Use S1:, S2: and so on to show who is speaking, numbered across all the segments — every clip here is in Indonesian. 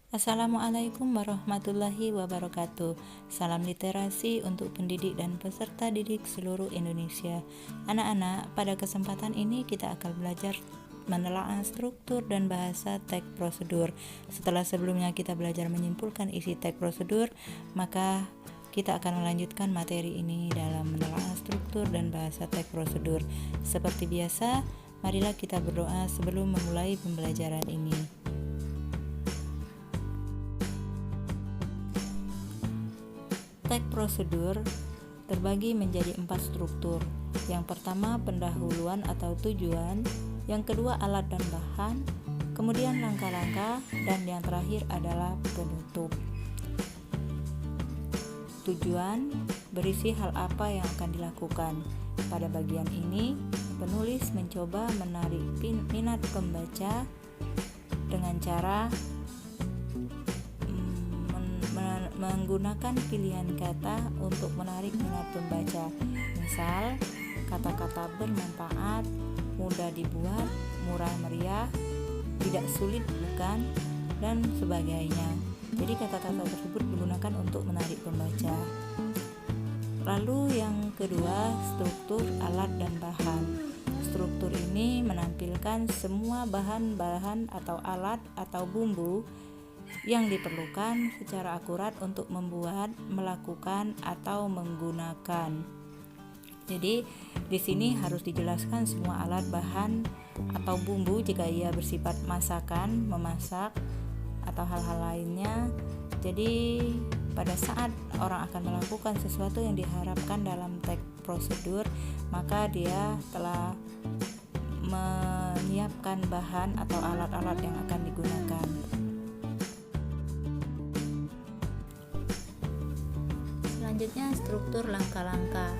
S1: Assalamualaikum warahmatullahi wabarakatuh. Salam literasi untuk pendidik dan peserta didik seluruh Indonesia. Anak-anak, pada kesempatan ini kita akan belajar menelaah struktur dan bahasa teks prosedur. Setelah sebelumnya kita belajar menyimpulkan isi teks prosedur, maka kita akan melanjutkan materi ini dalam menelaah struktur dan bahasa teks prosedur. Seperti biasa, marilah kita berdoa sebelum memulai pembelajaran ini. Teks prosedur terbagi menjadi 4 struktur. Yang pertama pendahuluan atau tujuan, yang kedua alat dan bahan, kemudian langkah-langkah, dan yang terakhir adalah penutup. Tujuan berisi hal apa yang akan dilakukan. Pada bagian ini, penulis mencoba menarik minat pembaca dengan cara menggunakan pilihan kata untuk menarik minat pembaca. Misal, kata-kata bermanfaat, mudah dibuat, murah meriah, tidak sulit bukan, dan sebagainya. Jadi kata-kata tersebut digunakan untuk menarik pembaca. Lalu yang kedua, struktur alat dan bahan. Struktur ini menampilkan semua bahan-bahan atau alat atau bumbu yang diperlukan secara akurat untuk membuat, melakukan, atau menggunakan. Jadi di sini harus dijelaskan semua alat, bahan, atau bumbu jika ia bersifat masakan, memasak, atau hal-hal lainnya. Jadi pada saat orang akan melakukan sesuatu yang diharapkan dalam teks prosedur, maka dia telah menyiapkan bahan atau alat-alat yang akan digunakan. Selanjutnya struktur langkah-langkah.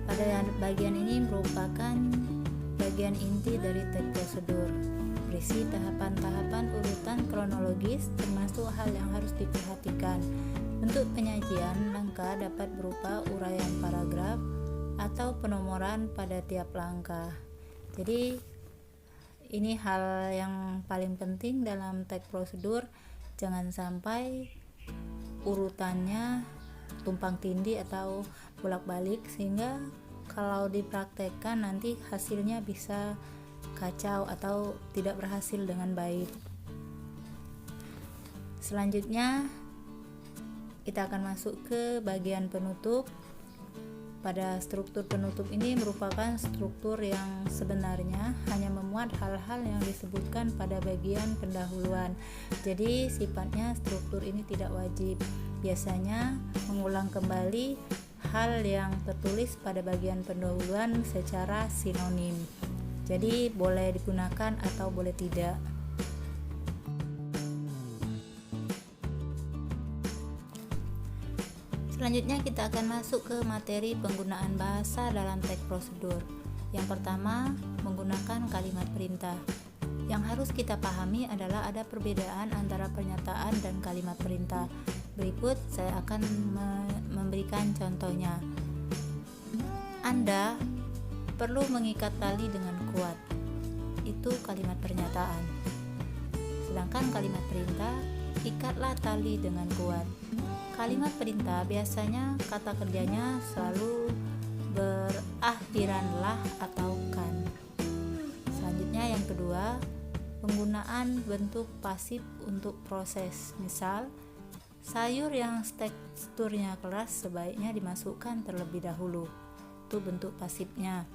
S1: Pada bagian ini merupakan bagian inti dari teks prosedur. Berisi tahapan-tahapan urutan kronologis termasuk hal yang harus diperhatikan. Bentuk penyajian langkah dapat berupa uraian paragraf atau penomoran pada tiap langkah. Jadi ini hal yang paling penting dalam teks prosedur, jangan sampai urutannya tumpang tindih atau bolak-balik sehingga kalau dipraktekkan nanti hasilnya bisa kacau atau tidak berhasil dengan baik. Selanjutnya kita akan masuk ke bagian penutup. Pada struktur penutup ini merupakan struktur yang sebenarnya hanya memuat hal-hal yang disebutkan pada bagian pendahuluan. Jadi sifatnya struktur ini tidak wajib. Biasanya mengulang kembali hal yang tertulis pada bagian pendahuluan secara sinonim. Jadi boleh digunakan atau boleh tidak. Selanjutnya kita akan masuk ke materi penggunaan bahasa dalam teks prosedur. Yang pertama, menggunakan kalimat perintah. Yang harus kita pahami adalah ada perbedaan antara pernyataan dan kalimat perintah. Berikut saya akan memberikan contohnya. Anda perlu mengikat tali dengan kuat. Itu kalimat pernyataan. Sedangkan kalimat perintah, ikatlah tali dengan kuat. Kalimat perintah biasanya kata kerjanya selalu berakhiran lah atau kan. Selanjutnya yang kedua, penggunaan bentuk pasif untuk proses. Misal, sayur yang teksturnya keras sebaiknya dimasukkan terlebih dahulu. Itu bentuk pasifnya.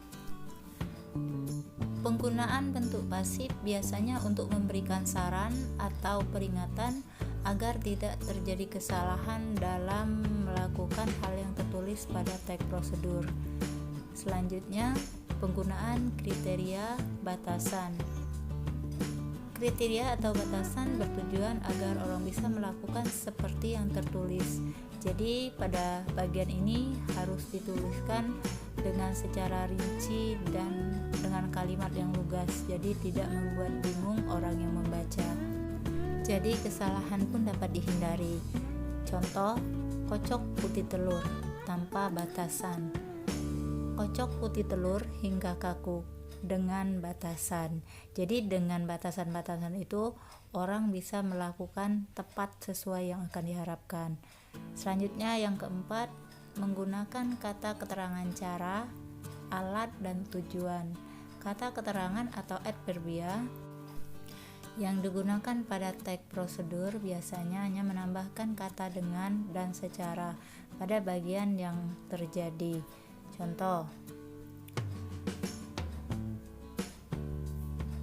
S1: Penggunaan bentuk pasif biasanya untuk memberikan saran atau peringatan agar tidak terjadi kesalahan dalam melakukan hal yang tertulis pada teks prosedur. Selanjutnya, penggunaan kriteria batasan. Kriteria atau batasan bertujuan agar orang bisa melakukan seperti yang tertulis. Jadi pada bagian ini harus dituliskan dengan secara rinci dan dengan kalimat yang lugas, jadi tidak membuat bingung orang yang membaca. Jadi kesalahan pun dapat dihindari. Contoh, kocok putih telur tanpa batasan. Kocok putih telur hingga kaku. dengan batasan. Jadi dengan batasan-batasan itu orang bisa melakukan tepat sesuai yang akan diharapkan. Selanjutnya yang keempat, menggunakan kata keterangan cara, alat, dan tujuan. Kata keterangan atau adverbia yang digunakan pada teks prosedur biasanya hanya menambahkan kata dengan dan secara pada bagian yang terjadi. Contoh,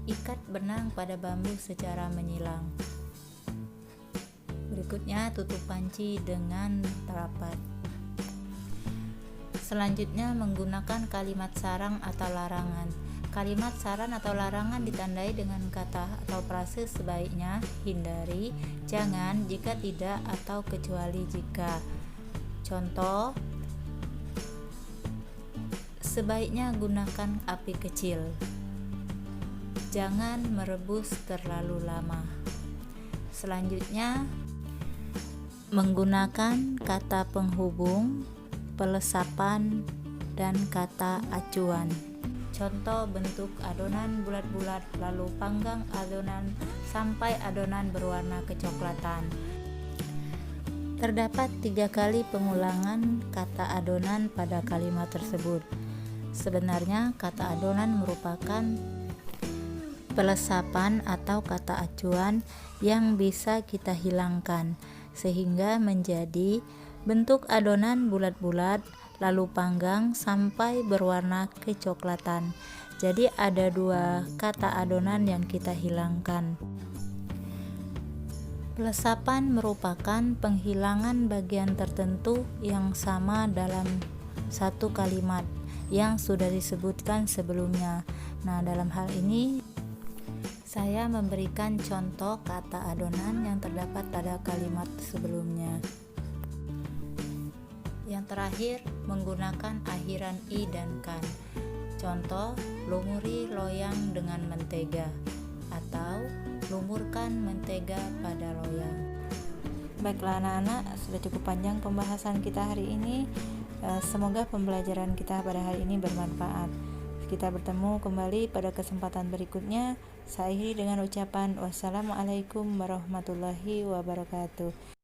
S1: ikat benang pada bambu secara menyilang. Berikutnya, tutup panci dengan rapat. Selanjutnya, menggunakan kalimat sarang atau larangan. Kalimat saran atau larangan ditandai dengan kata atau frase sebaiknya, hindari, jangan, jika tidak, atau kecuali jika. Contoh, sebaiknya gunakan api kecil. Jangan merebus terlalu lama. Selanjutnya, menggunakan kata penghubung, pelesapan, dan kata acuan. Contoh, bentuk adonan bulat-bulat, lalu panggang adonan sampai adonan berwarna kecoklatan. Terdapat 3 kali pengulangan kata adonan pada kalimat tersebut. Sebenarnya kata adonan merupakan pelesapan atau kata acuan yang bisa kita hilangkan sehingga menjadi bentuk adonan bulat-bulat lalu panggang sampai berwarna kecoklatan. Jadi ada 2 kata adonan yang kita hilangkan. Pelesapan merupakan penghilangan bagian tertentu yang sama dalam satu kalimat yang sudah disebutkan sebelumnya. Nah, dalam hal ini saya memberikan contoh kata adonan yang terdapat pada kalimat sebelumnya. Yang terakhir, menggunakan akhiran i dan kan. Contoh, lumuri loyang dengan mentega atau lumurkan mentega pada loyang. Baiklah anak-anak, sudah cukup panjang pembahasan kita hari ini. Semoga pembelajaran kita pada hari ini bermanfaat. Kita bertemu kembali pada kesempatan berikutnya. Saya akhiri dengan ucapan wassalamualaikum warahmatullahi wabarakatuh.